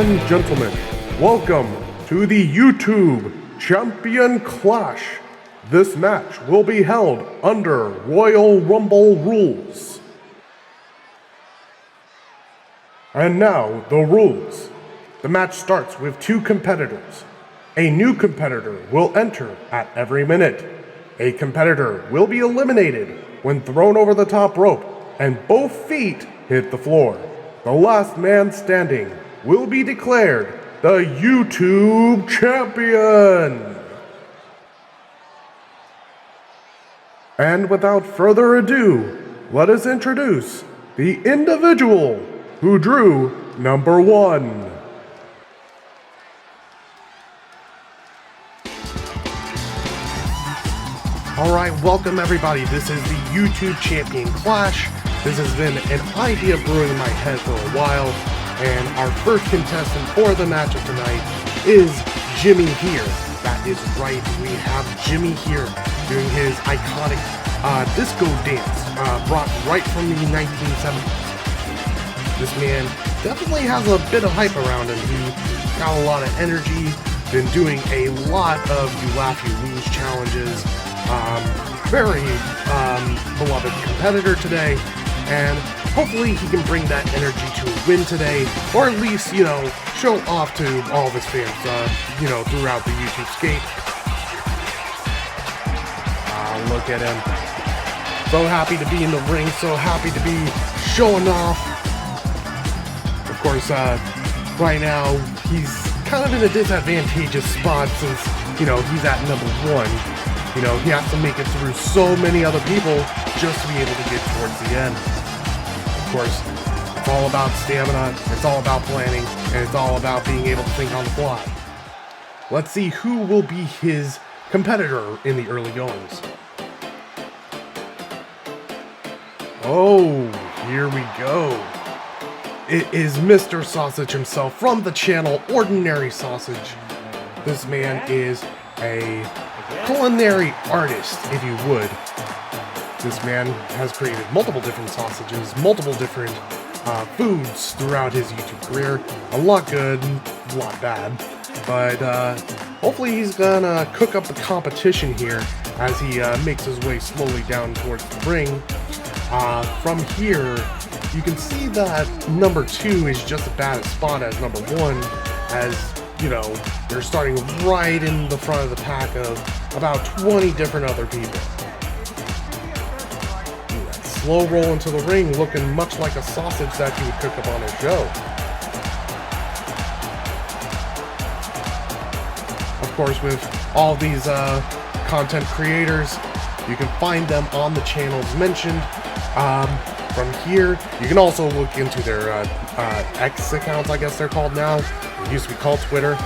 and gentlemen, welcome to the YouTube Champion Clash. This match will be held under Royal Rumble rules. And now, the rules. The match starts with two competitors. A new competitor will enter at every minute. A competitor will be eliminated when thrown over the top rope and both feet hit the floor. The last man standing will be declared the YouTube Champion. And without further ado, let us introduce the individual who drew number one. Alright, welcome everybody. This is the YouTube Champion Clash. This has been an idea brewing in my head for a while, and our first contestant for the match of tonight is Jimmy here. That is right, we have Jimmy here doing his iconic disco dance, brought right from the 1970s. This man definitely has a bit of hype around him. He got a lot of energy, been doing a lot of You Laugh, You Lose challenges. Very beloved competitor today, and hopefully he can bring that energy to a win today, or at least, show off to all of his fans, throughout the YouTube scape. Look at him. So happy to be in the ring, so happy to be showing off. Of course, right now, he's kind of in a disadvantageous spot since, he's at number one. He has to make it through so many other people just to be able to get towards the end. Of course, it's all about stamina, it's all about planning, and it's all about being able to think on the fly. Let's see who will be his competitor in the early goings. Oh, here we go. It is Mr. Sausage himself from the channel Ordinary Sausage. This man is a culinary artist, if you would. This man has created multiple different sausages, multiple different foods throughout his YouTube career. A lot good, a lot bad. But hopefully he's gonna cook up the competition here as he makes his way slowly down towards the ring. From here, you can see that number two is just as bad a spot as number one, as they're starting right in the front of the pack of about 20 different other people. That slow roll into the ring, looking much like a sausage that you would cook up on a show. Of course, with all these content creators, you can find them on the channels mentioned. From here, you can also look into their X accounts, I guess they're called now. It used to be called Twitter.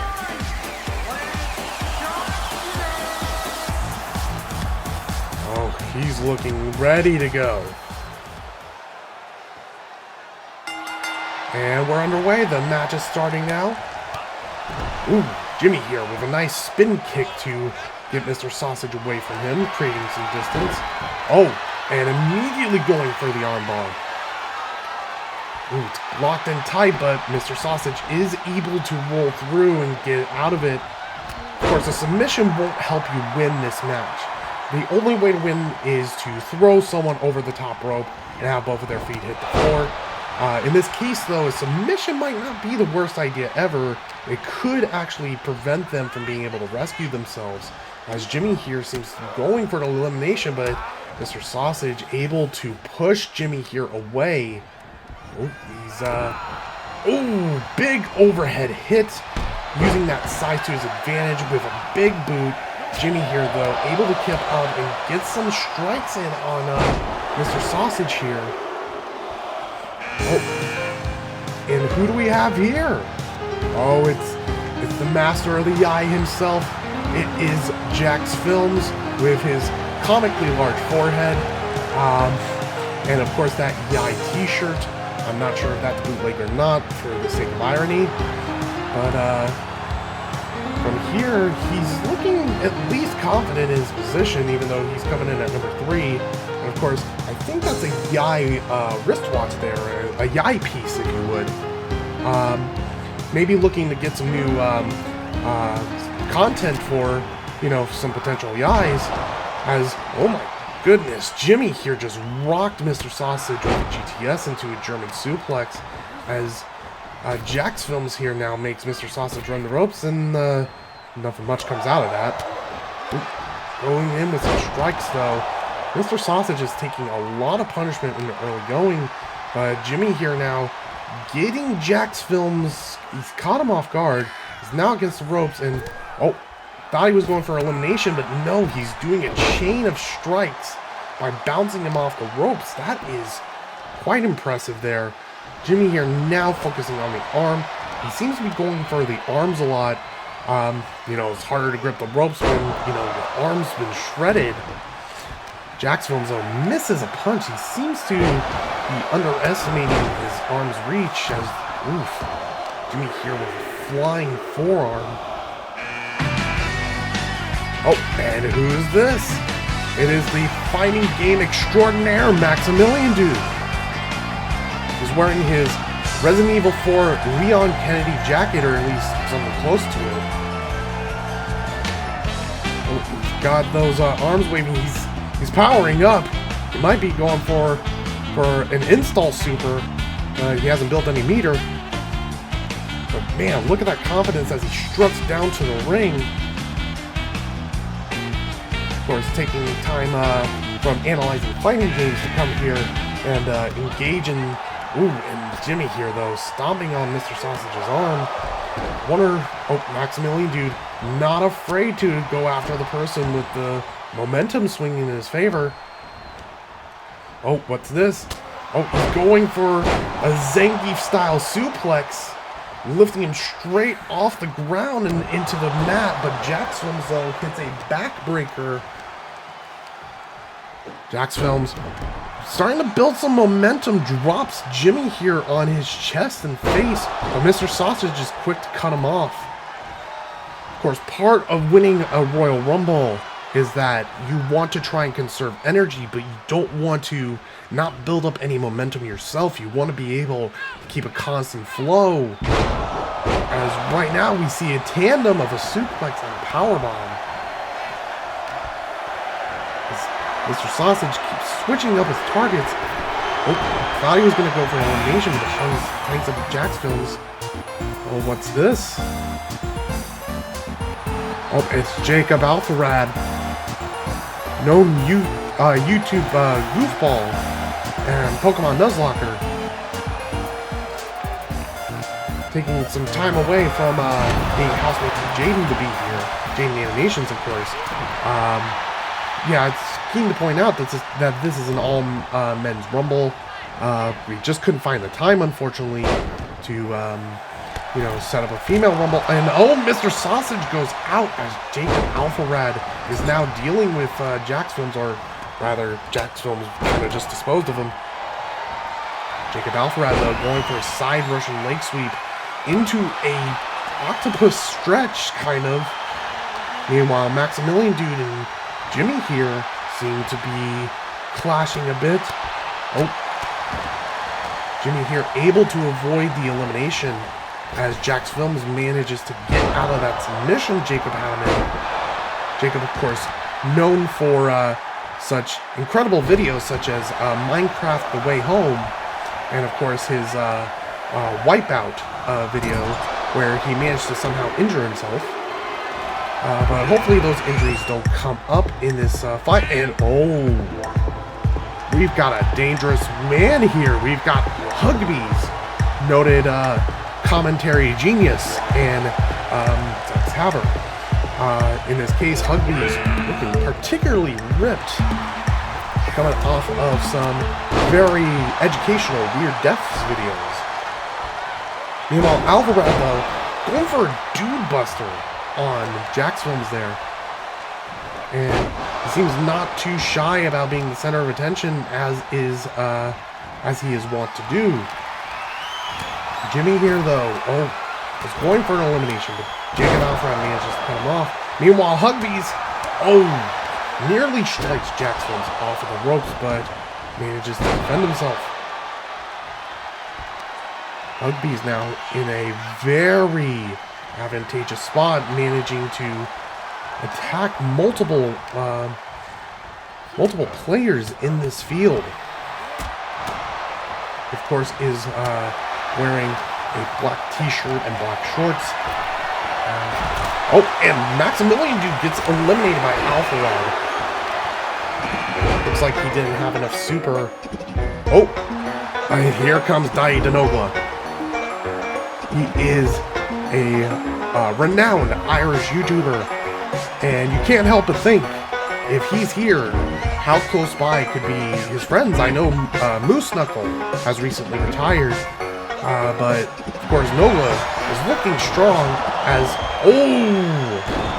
Oh, he's looking ready to go. And we're underway. The match is starting now. Ooh, Jimmy here with a nice spin kick to get Mr. Sausage away from him, creating some distance. Oh, and immediately going for the armbar. Ooh, it's locked in tight, but Mr. Sausage is able to roll through and get out of it. Of course, a submission won't help you win this match. The only way to win is to throw someone over the top rope and have both of their feet hit the floor. In this case, though, a submission might not be the worst idea ever. It could actually prevent them from being able to rescue themselves, as Jimmy here seems to be going for an elimination, but Mr. Sausage able to push Jimmy here away. Oh, he's, big overhead hit, using that size to his advantage with a big boot. Jimmy here, though, able to keep up and get some strikes in on Mr. Sausage here. Oh, and who do we have here? Oh, it's the master of the eye himself. It is Jax Films with his comically large forehead, and of course that Yai t-shirt. I'm not sure if that's bootleg or not, for the sake of irony, but from here he's looking at least confident in his position, even though he's coming in at number 3. And of course, I think that's a Yai wristwatch there, a Yai piece, if you would. maybe looking to get some new content for, some potential guys. As, oh my goodness, Jimmy here just rocked Mr. Sausage with a GTS into a German suplex. As Jax Films here now makes Mr. Sausage run the ropes, and nothing much comes out of that. Going in with some strikes, though. Mr. Sausage is taking a lot of punishment in the early going. Jimmy here now getting Jax Films. He's caught him off guard. He's now against the ropes, and thought he was going for elimination, but no, he's doing a chain of strikes by bouncing him off the ropes. That is quite impressive there. Jimmy here now focusing on the arm. He seems to be going for the arms a lot. It's harder to grip the ropes when, your arm's been shredded. Jax Films, though, misses a punch. He seems to be underestimating his arm's reach as, Jimmy here with a flying forearm. Oh, and who's this? It is the fighting game extraordinaire, Maximilian Dood. He's wearing his Resident Evil 4 Leon Kennedy jacket, or at least something close to it. Oh, he's got those arms waving. He's powering up. He might be going for an install super. He hasn't built any meter. But man, look at that confidence as he struts down to the ring. Of course, taking time from analyzing fighting games to come here and engage in... and Jimmy here, though, stomping on Mr. Sausage's arm. Maximilian Dood, not afraid to go after the person with the momentum swinging in his favor. Oh, what's this? Oh, he's going for a Zangief-style suplex, lifting him straight off the ground and into the mat, but Jax Films, though, hits a backbreaker. Jax Films starting to build some momentum, drops Jimmy here on his chest and face, but Mr. Sausage is quick to cut him off. Of course, part of winning a Royal Rumble is that you want to try and conserve energy, but you don't want to not build up any momentum yourself. You want to be able to keep a constant flow. As right now we see a tandem of a suplex and a powerbomb. Mr. Sausage keeps switching up his targets. Thought he was going to go for an elimination, but hangs up with Jax Films. Oh, what's this? Oh, it's Jacob Alpharad, known YouTube goofball and Pokemon Nuzlocke, taking some time away from being housemate to Jaden to be here. Jaden Animations, of course. It's keen to point out that this is an all-men's Rumble. We just couldn't find the time, unfortunately, to set up a female Rumble. And Mr. Sausage goes out as Jacob Alpharad is now dealing with Jax Films, or rather, Jax Films kind of just disposed of him. Jacob Alpharad, though, going for a side Russian leg sweep into a octopus stretch, kind of. Meanwhile, Maximilian Dood and Jimmy here seem to be clashing a bit. Jimmy here able to avoid the elimination as Jax Films manages to get out of that submission Jacob had him in. Jacob, of course, known for such incredible videos such as Minecraft The Way Home, and of course his Wipeout video where he managed to somehow injure himself. But hopefully those injuries don't come up in this fight. And we've got a dangerous man here. We've got Hugbees, noted commentary genius, and Zack Saber. In this case, Hugbees looking particularly ripped, coming off of some very educational Weird Deaths videos. Meanwhile, Alvarado, though, going for a Dude Buster on Jax Films there. And he seems not too shy about being the center of attention, as he is wont to do. Jimmy here, though, is going for an elimination, but Jacob Alfred manages to cut him off. Meanwhile, Hugbees, nearly strikes Jax Films off of the ropes, but manages to defend himself. Hugby's now in a very advantageous spot, managing to attack multiple players in this field. Of course, is wearing a black t-shirt and black shorts. Oh, and Maximilian Dood gets eliminated by Alpha Rod. Looks like he didn't have enough super. Oh, here comes Dai Denogla. He is a renowned Irish YouTuber, and you can't help but think, if he's here, how close by could be his friends. I know Moose Knuckle has recently retired, but of course Nogla is looking strong as,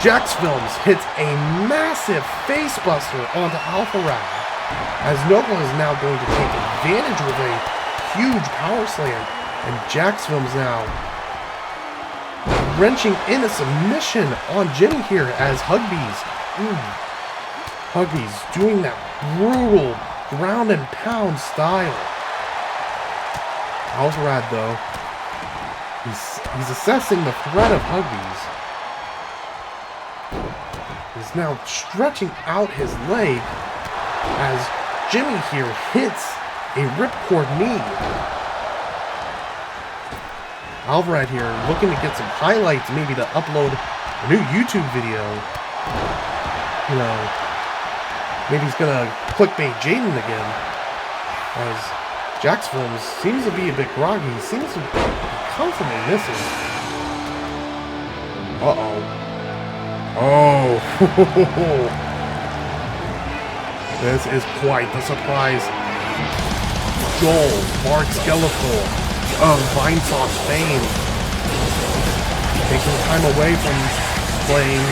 Jax Films hits a massive face buster onto Alpha Rad, as Nogla is now going to take advantage with a huge power slam, and Jax Films now wrenching in a submission on Jimmy here as Hugby's doing that brutal ground and pound style. Alpha Rad, though, he's assessing the threat of Hugby's. He's now stretching out his leg as Jimmy here hits a ripcord knee. Alpha Rad here looking to get some highlights, maybe to upload a new YouTube video. You know, maybe he's gonna clickbait Jaden again, as Jax Films seems to be a bit groggy. He seems to be constantly missing. This is quite the surprise. Joel, Mark Skeletor of Vinesauce fame, taking time away from playing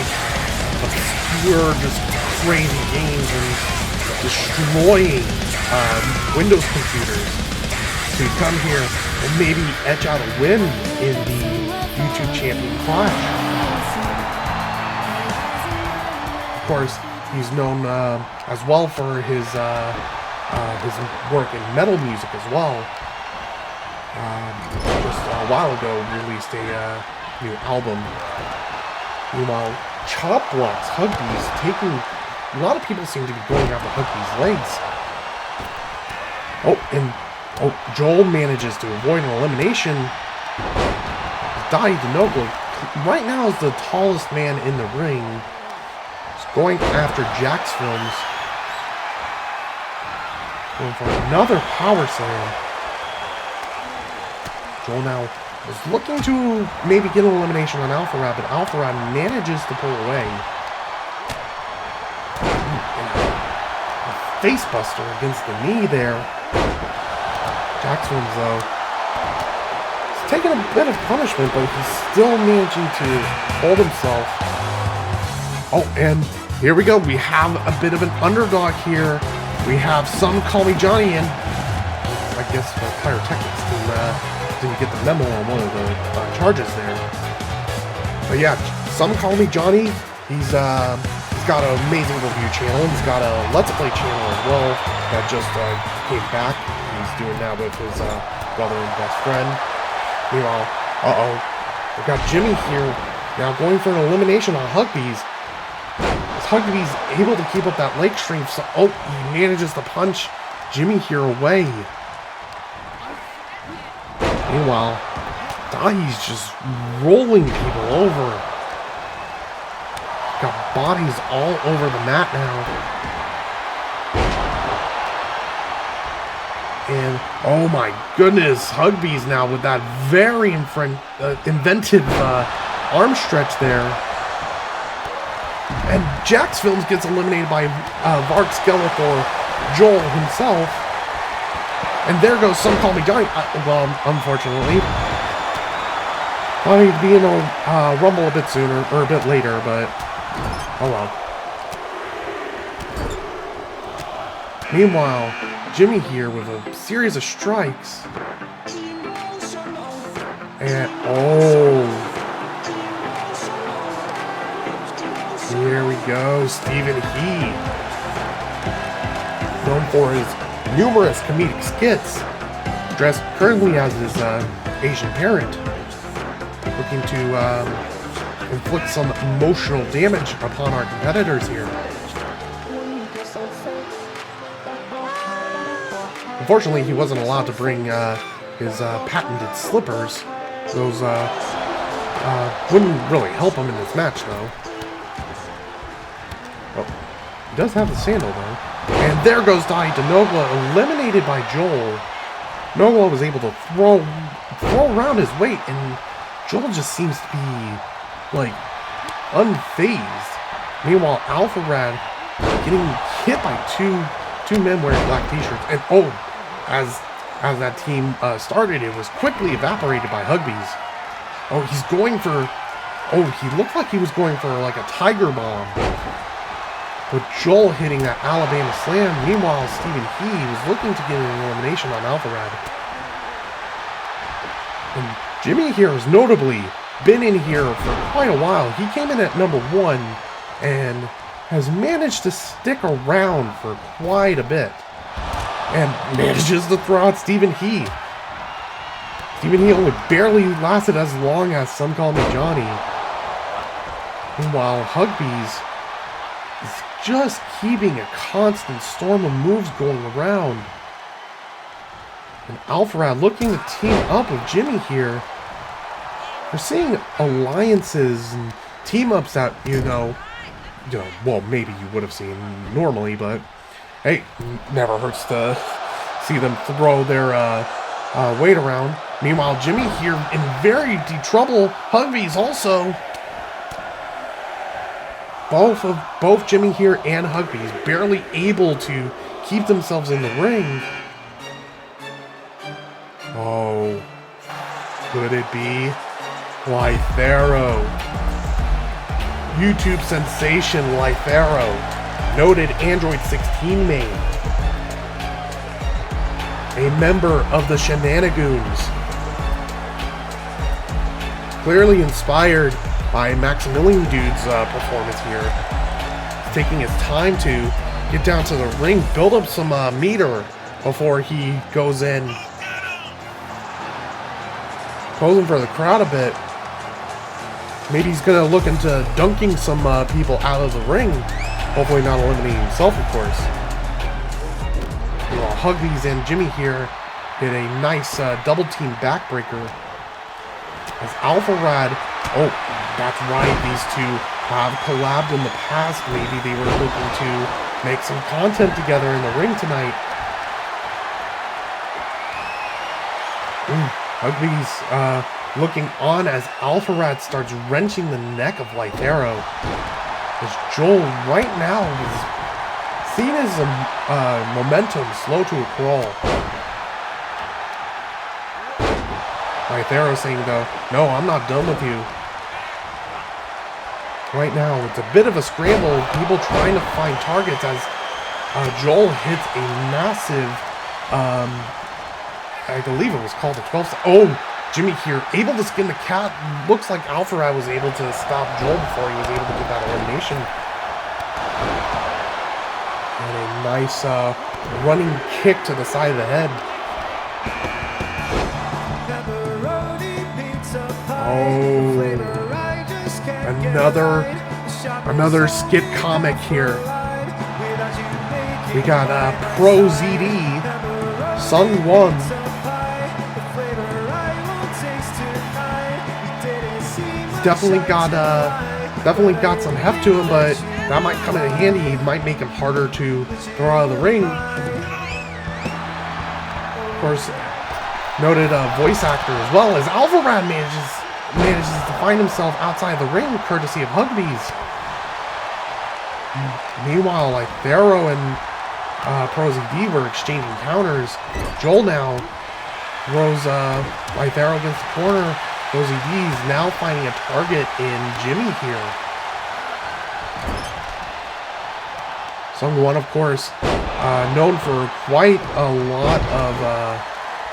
obscure, just crazy games and destroying Windows computers to come here and maybe etch out a win in the YouTube Champion Clash. Of course, he's known as well for his work in metal music as well. Just a while ago, released a new album. Meanwhile, Chop Block's Hugby's taking. A lot of people seem to be going after Hugby's legs. Joel manages to avoid an elimination. Dai Denogla right now is the tallest man in the ring. He's going after Jax Films. Going for another power slam. Joel now is looking to maybe get an elimination on Alpha Rad, but Alpha Rad manages to pull away. Face buster against the knee there. Jax Films, though, he's taking a bit of punishment, but he's still managing to hold himself. Oh, and here we go. We have a bit of an underdog here. We have Some Call Me Johnny, and I guess the Pyrotechnics didn't get the memo on one of the charges there. But yeah, Some Call Me Johnny. He's got an amazing review channel. He's got a Let's Play channel as well that just came back. He's doing that with his brother and best friend. Meanwhile, we've got Jimmy here now going for an elimination on Hugby's. As Hugby's able to keep up that leg strength, so he manages to punch Jimmy here away. Meanwhile, Dai's just rolling people over. Got bodies all over the mat now. And, oh my goodness, Hugby's now with that very inventive arm stretch there. And Jax Films gets eliminated by Vark Skeletor, Joel himself. And there goes Some Call Me Johnny. Well, unfortunately. Wanted to be in a Rumble a bit sooner, or a bit later, but oh well. Meanwhile, Jimmy here with a series of strikes. And, here we go, Stephen He. Known for his numerous comedic skits. Dressed currently as his Asian parent, looking to inflict some emotional damage upon our competitors here. Unfortunately, he wasn't allowed to bring his patented slippers. Those wouldn't really help him in this match, though. Oh, he does have the sandal, though. And there goes Dai to Nogla, eliminated by Joel. Nogla was able to throw around his weight, and Joel just seems to be, like, unfazed. Meanwhile, Alpha Rad getting hit by two men wearing black t-shirts. And, oh, as that team started, it was quickly evaporated by Hugbees. Oh, he's going for... Oh, he looked like he was going for, like, a Tiger Bomb. But Joel hitting that Alabama Slam. Meanwhile, Stephen He was looking to get an elimination on Alpha Rad. And Jimmy here has notably been in here for quite a while. He came in at number 1 and has managed to stick around for quite a bit. And manages to throw out Stephen He. Stephen He only barely lasted as long as Some Call Me Johnny. Meanwhile, Hugbees is just keeping a constant storm of moves going around. And Alpha Rad looking to team up with Jimmy here. We're seeing alliances and team-ups that, well, maybe you would have seen normally, but hey, never hurts to see them throw their weight around. Meanwhile, Jimmy here in very deep trouble. Hugbees also. Both Jimmy here and Hugbees barely able to keep themselves in the ring. Oh, could it be Lythero? YouTube sensation Lythero, noted Android 16 main, a member of the Shenanigans, clearly inspired by Maximilian Dude's performance here. He's taking his time to get down to the ring, build up some meter before he goes in. Posing for the crowd a bit. Maybe he's going to look into dunking some people out of the ring. Hopefully not eliminating himself, of course. Meanwhile, Hugbees and Jimmy here did a nice double team backbreaker. As Alpha Rad, oh, that's right, these two have collabed in the past. Maybe they were looking to make some content together in the ring tonight. Hugbees looking on as Alpha Rad starts wrenching the neck of Lythero. As Joel right now is seen as a momentum slow to a crawl. Lythero saying though, no, I'm not done with you. Right now, it's a bit of a scramble. People trying to find targets as Joel hits a massive, I believe it was called a 12. Oh, Jimmy here, able to skin the cat. Looks like Alpha Rad was able to stop Joel before he was able to get that elimination. And a nice running kick to the side of the head. Oh, another skit comic here. We got Pro ZD, Sung Won. Definitely got some heft to him, but that might come in handy. It might make him harder to throw out of the ring. Of course, noted voice actor as well, as Alpha Rad manages to find himself outside the ring, courtesy of Hugbees. Meanwhile, Lythero and Pro ZD were exchanging counters. Joel now throws Lythero against the corner. Pro ZD is now finding a target in Jimmy here. Sung-Won, of course, known for quite a lot of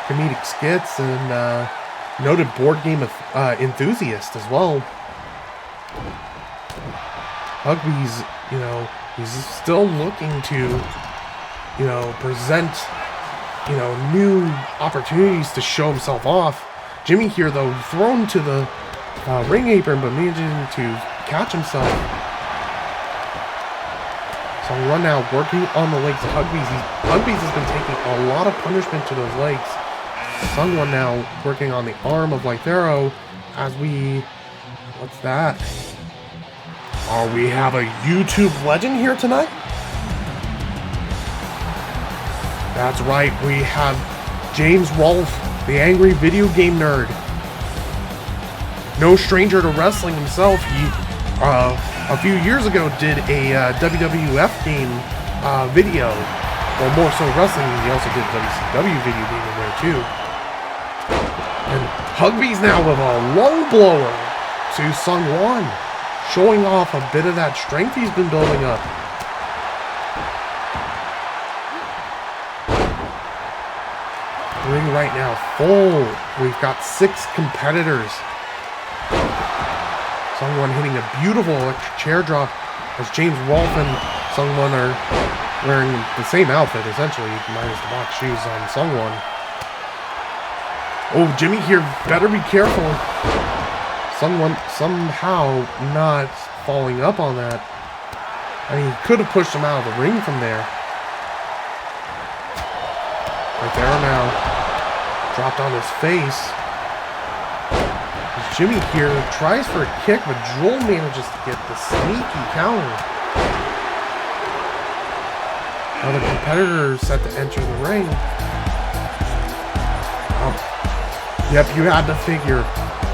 comedic skits and noted board game enthusiast as well. Hugbees, he's still looking to, present, new opportunities to show himself off. Jimmy here, though, thrown to the ring apron, but managing to catch himself. So run now, working on the legs of Hugbees. Hugbees has been taking a lot of punishment to those legs. Sungwon now working on the arm of Lythero as we... What's that? Oh, we have a YouTube legend here tonight? That's right, we have James Rolfe, the angry video game nerd. No stranger to wrestling himself. He, a few years ago, did a WWF game video. Well, more so wrestling. He also did WCW video game in there too. And Hugbees now with a low blower to Sungwon, showing off a bit of that strength he's been building up. Ring right now full. We've got 6 competitors. Sungwon hitting a beautiful electric chair drop as James Rolfe and Sungwon are wearing the same outfit, essentially, minus the box shoes on Sungwon. Oh, Jimmy here better be careful. Sungwon somehow not following up on that. I mean, he could have pushed him out of the ring from there. Right there now. Dropped on his face. Jimmy here tries for a kick, but Joel manages to get the sneaky counter. Now the competitor set to enter the ring. Yep, you had to figure.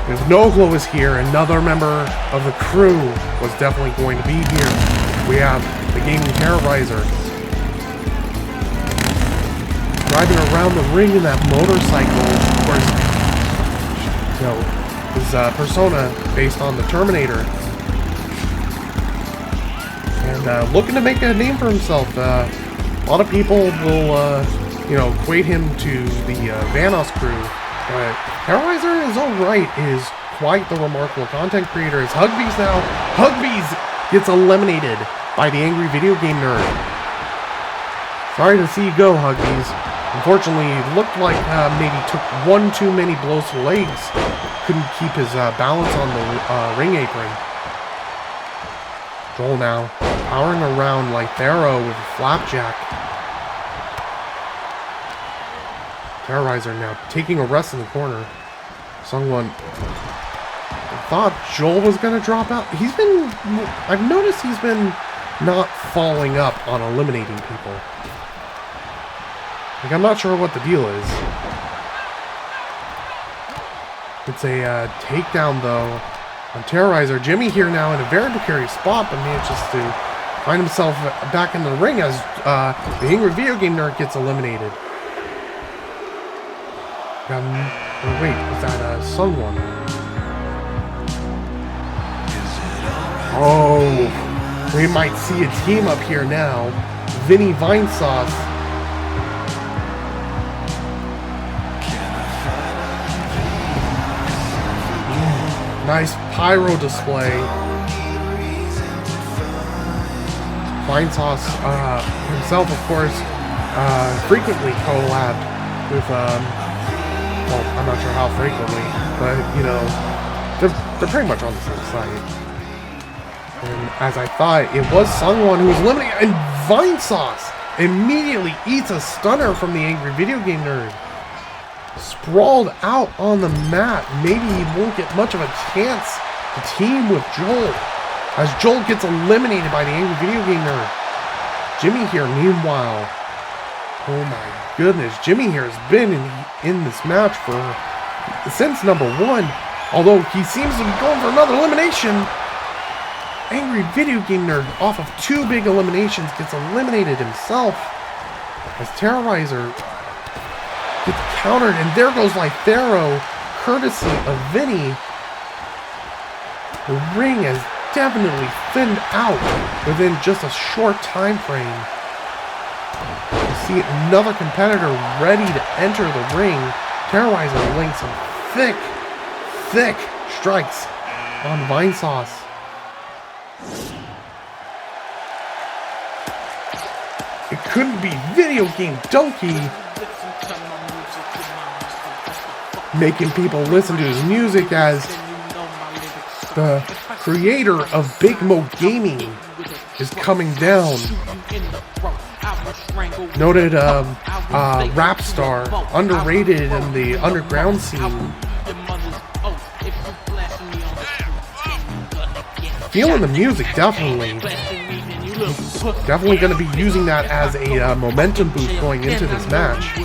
If Noglo is here, another member of the crew was definitely going to be here. We have the Gaming Terrorizer driving around the ring in that motorcycle. Of course, you know, his persona based on the Terminator, and looking to make a name for himself. A lot of people will, you know, equate him to the Vanos crew, but Terrorizer in his own right is quite the remarkable content creator. As Hugbees now, Hugbees gets eliminated by the angry video game nerd. Sorry to see you go, Hugbees. Unfortunately, it looked like maybe took one too many blows to the legs. Couldn't keep his balance on the ring apron. Joel now powering around Lythero with a flapjack. Terrorizer now taking a rest in the corner. Sungwon thought Joel was going to drop out. I've noticed he's been not following up on eliminating people. Like, I'm not sure what the deal is. It's a takedown, though, on Terrorizer. Jimmy here now in a very precarious spot, but manages to find himself back in the ring as the angry video game nerd gets eliminated. Wait, was that Sungwon? Oh, we might see a team up here now. Vinny Vinesauce. Nice pyro display. Vinesauce himself, of course, frequently collabed with, well, I'm not sure how frequently, but, you know, they're pretty much on the same site. And as I thought, it was Sungwon who was eliminated, and Vinesauce immediately eats a stunner from the angry video game nerd. Sprawled out on the mat. Maybe he won't get much of a chance to team with Joel, as Joel gets eliminated by the angry video game nerd. Jimmy here, meanwhile, oh my goodness, Jimmy here has been in this match since number 1, although he seems to be going for another elimination. Angry video game nerd, off of 2 big eliminations, gets eliminated himself as Terrorizer gets countered, and there goes Lythero, courtesy of Vinny. The ring has definitely thinned out within just a short time frame. You see another competitor ready to enter the ring. Terrorizer laying some thick strikes on Vinesauce. It couldn't be Video Game Donkey. making people listen to his music, as the creator of Big Mo Gaming is coming down. Noted rap star, underrated in the underground scene. Feeling the music, definitely. Definitely going to be using that as a momentum boost going into this match.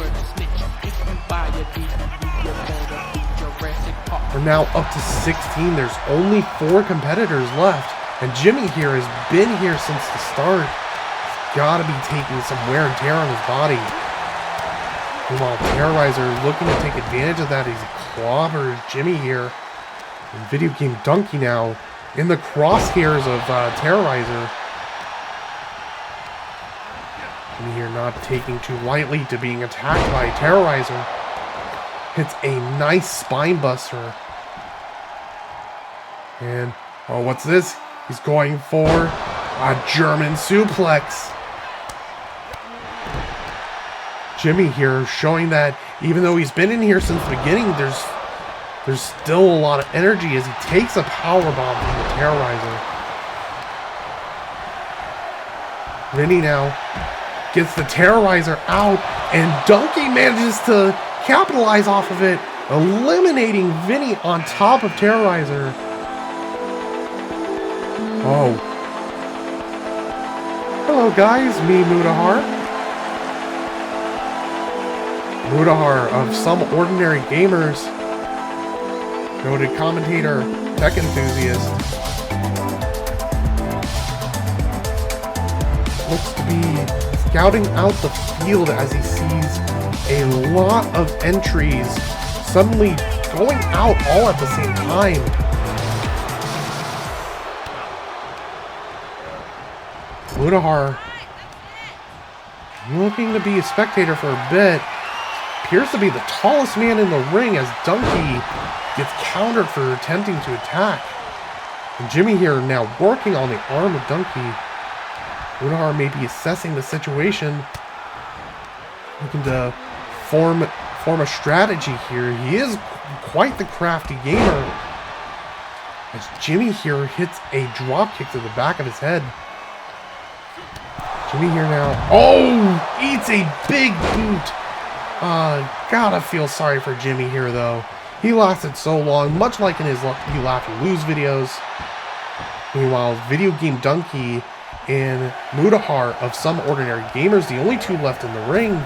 We're now up to 16. There's only 4 competitors left. And Jimmy here has been here since the start. He's got to be taking some wear and tear on his body. Meanwhile, Terrorizer looking to take advantage of that. He's clobbers Jimmy here. And Video Game Donkey now in the crosshairs of Terrorizer. Jimmy here not taking too lightly to being attacked by Terrorizer. Hits a nice spine buster. And, oh, what's this? He's going for a German suplex. Jimmy here showing that even though he's been in here since the beginning, there's still a lot of energy as he takes a power bomb from the Terrorizer. Vinny now gets the Terrorizer out, and Donkey manages to capitalize off of it, eliminating Vinny on top of Terrorizer. Oh. Hello guys, me Mutahar. Mutahar of Some Ordinary Gamers. Noted commentator, tech enthusiast. Looks to be scouting out the field as he sees a lot of entries suddenly going out all at the same time. Mutahar looking to be a spectator for a bit. Appears to be the tallest man in the ring as Donkey gets countered for attempting to attack. And Jimmy here now working on the arm of Donkey. Mutahar may be assessing the situation, looking to form a strategy here. He is quite the crafty gamer. As Jimmy here hits a drop kick to the back of his head. Jimmy here now. Oh! Eats a big boot. Gotta feel sorry for Jimmy here, though. He lasted so long, much like in his You Laugh You Lose videos. Meanwhile, Video Game Donkey and Mutahar of Some Ordinary Gamers, the only 2 left in the ring.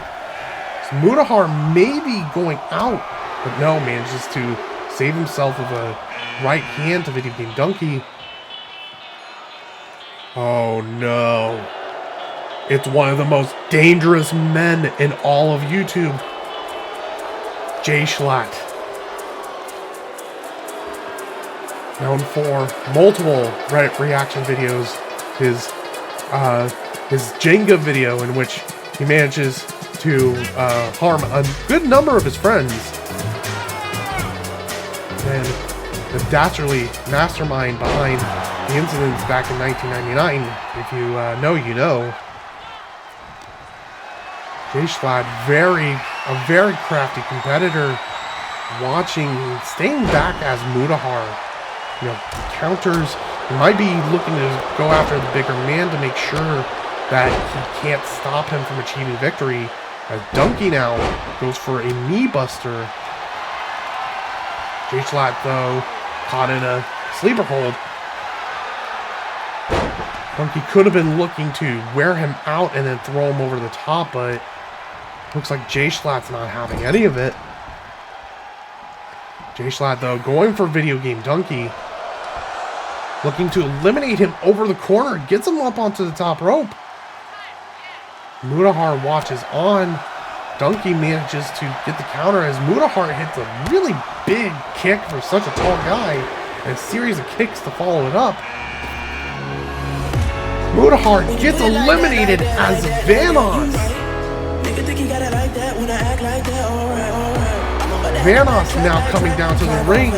So Mutahar may be going out, but no, manages to save himself with a right hand to Video Game Donkey. Oh no. It's one of the most dangerous men in all of YouTube. Jay Schlatt. Known for multiple reaction videos. His Jenga video in which he manages to harm a good number of his friends. And the dastardly mastermind behind the incidents back in 1999. If you know, you know. Jay Schlatt, a very crafty competitor, staying back as Mutahar, counters. He might be looking to go after the bigger man to make sure that he can't stop him from achieving victory. As Donkey now goes for a knee buster. Jay Schlatt, though, caught in a sleeper hold. Donkey could have been looking to wear him out and then throw him over the top, but looks like Jay Schlatt's not having any of it. Jay Schlatt, though, going for Video Game Donkey. Looking to eliminate him over the corner. Gets him up onto the top rope. Mutahar watches on. Donkey manages to get the counter as Mutahar hits a really big kick for such a tall guy. And a series of kicks to follow it up. Mutahar gets eliminated as Vanoss. Vanoss now coming down to the ring.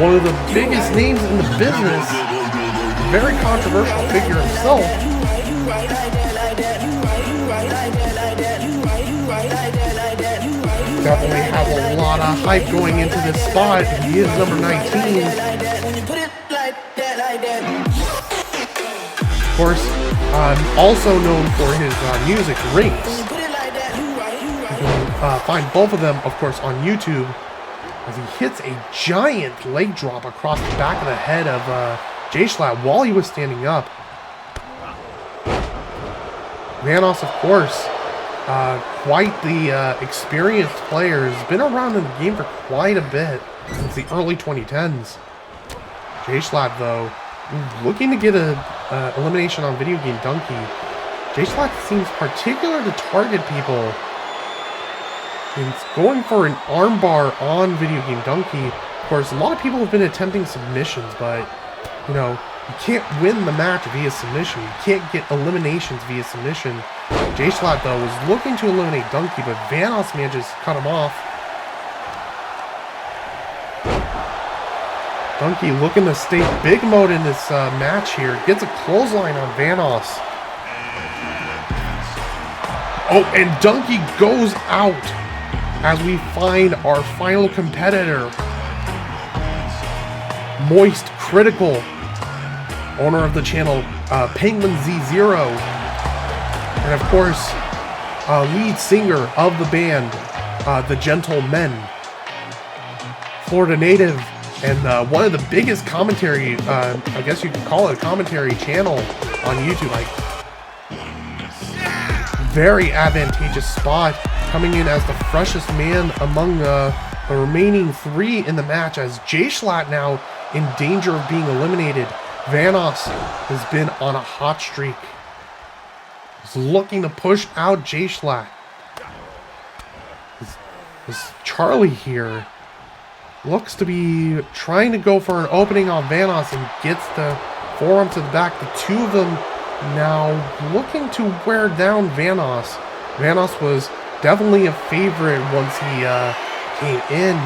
One of the biggest names in the business. Very controversial figure himself. definitely has a lot of hype going into this spot. He is number 19. Of course, also known for his music, Rings. You can find both of them, of course, on YouTube, as he hits a giant leg drop across the back of the head of Jay Schlatt while he was standing up. Vanos, of course, quite the experienced player, has been around in the game for quite a bit since the early 2010s. Jay Schlatt, though, looking to get a elimination on Video Game Dunkey. Jay Schlatt seems particular to target people. He's going for an armbar on Video Game Dunkey. Of course, a lot of people have been attempting submissions, but, you know, you can't win the match via submission. You can't get eliminations via submission. Jay Schlatt, though, was looking to eliminate Dunkey, but Vanos manages to cut him off. Dunkey looking to stay big mode in this match here. Gets a clothesline on Vanos. Oh, and Dunkey goes out as we find our final competitor, Moist Critical, owner of the channel Penguin Z0, and of course, lead singer of the band, The Gentlemen, Florida native, and one of the biggest commentary, I guess you could call it a commentary channel on YouTube. Like, very advantageous spot, coming in as the freshest man among the remaining three in the match, as Jay Schlatt now in danger of being eliminated. Vanos has been on a hot streak. He's looking to push out Jay Schlatt. This Charlie here looks to be trying to go for an opening on Vanos and gets the forearm to the back. The two of them now looking to wear down Vanos. Vanos was definitely a favorite once he came in.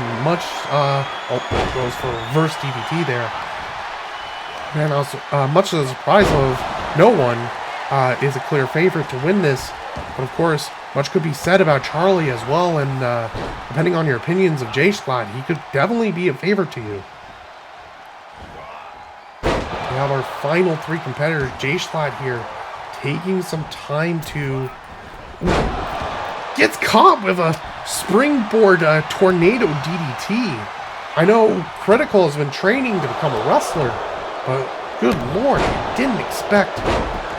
Goes for a reverse DDT there. Vanos, much to the surprise of no one, is a clear favorite to win this. But of course, much could be said about Charlie as well, and depending on your opinions of Jay Schlatt, he could definitely be a favorite to you. We have our final three competitors. Jay Schlatt here taking some time to... Gets caught with a springboard tornado DDT. I know Critical has been training to become a wrestler, but good lord, I didn't expect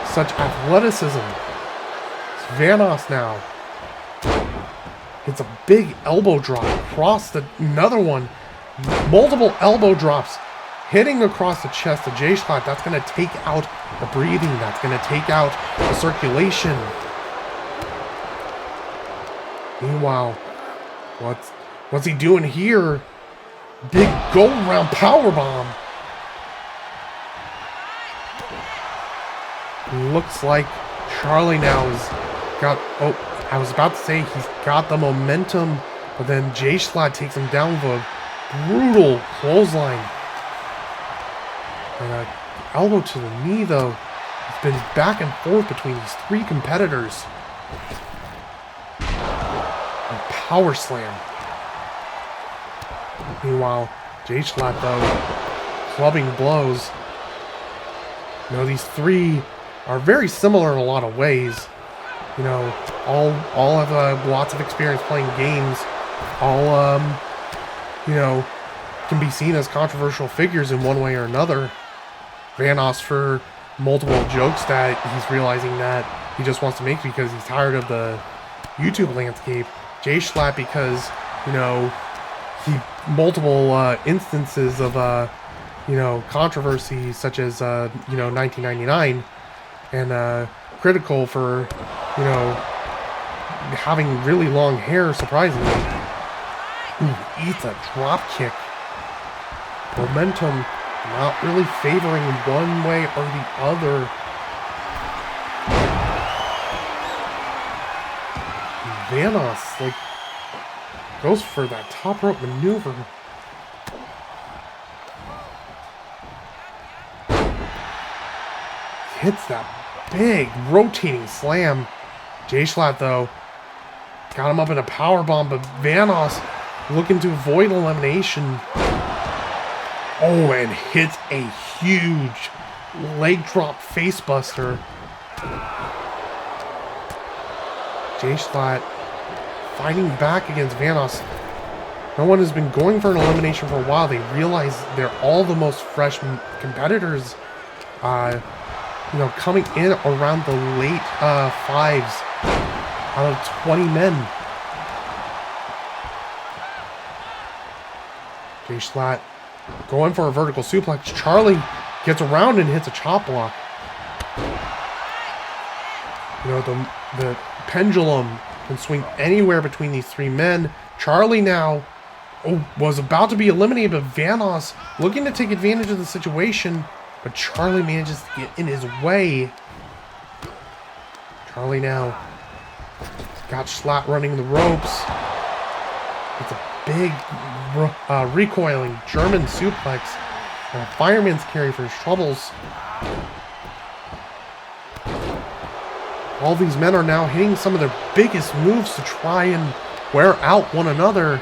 such athleticism. It's Vanos now. It's a big elbow drop across another one. Multiple elbow drops hitting across the chest of Jay Schlatt. That's going to take out the breathing. That's going to take out the circulation. Meanwhile, what's he doing here? Big go-around powerbomb. Looks like Charlie now has got... Oh, I was about to say he's got the momentum, but then Jay Schlatt takes him down with a brutal clothesline. And an elbow to the knee, though. It's been back and forth between these three competitors. And power slam. Meanwhile, Jay Schlatt, though, clubbing blows. You know, these three are very similar in a lot of ways. You know, all have lots of experience playing games. All, you know, can be seen as controversial figures in one way or another. Vanos for multiple jokes that he's realizing that he just wants to make because he's tired of the YouTube landscape. Jay Schlatt because, you know, multiple instances of, you know, controversy such as, you know, 1999, and Critical for, you know, having really long hair, surprisingly. Ooh, eats a drop kick. Momentum not really favoring one way or the other. Vanos, like, goes for that top rope maneuver. Hits that big rotating slam. Jay Schlatt, though, Got him up in a power bomb, but Vanos looking to avoid elimination. Oh, and hits a huge leg drop facebuster. J-Schlatt fighting back against Vanos. No one has been going for an elimination for a while. They realize they're all the most fresh competitors. Coming in around the late fives out of 20 men. J-Schlatt going for a vertical suplex. Charlie gets around and hits a chop block. The pendulum can swing anywhere between these three men. Charlie now was about to be eliminated, but Vanos looking to take advantage of the situation, but Charlie manages to get in his way. Charlie now got Schlatt running the ropes. It's a big recoiling German suplex. And a fireman's carry for his troubles. All these men are now hitting some of their biggest moves to try and wear out one another.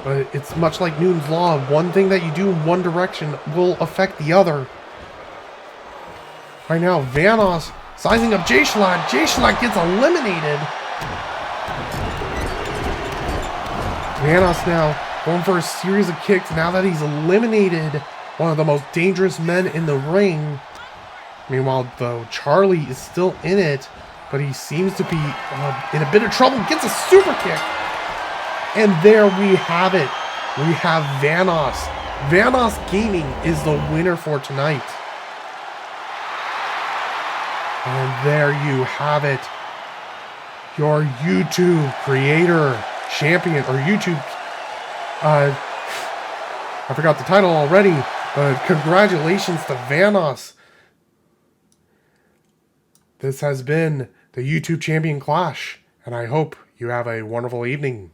But it's much like Newton's Law. One thing that you do in one direction will affect the other. Right now, Vanos sizing up J-Schlatt. J-Schlatt gets eliminated. Vanos now going for a series of kicks now that he's eliminated one of the most dangerous men in the ring. Meanwhile, though, Charlie is still in it, but he seems to be in a bit of trouble. Gets a super kick. And there we have it. We have Vanos. Vanos Gaming is the winner for tonight. And there you have it. Your YouTube creator champion, or YouTube, I forgot the title already, but congratulations to Vanos. This has been the YouTube Champion Clash, and I hope you have a wonderful evening.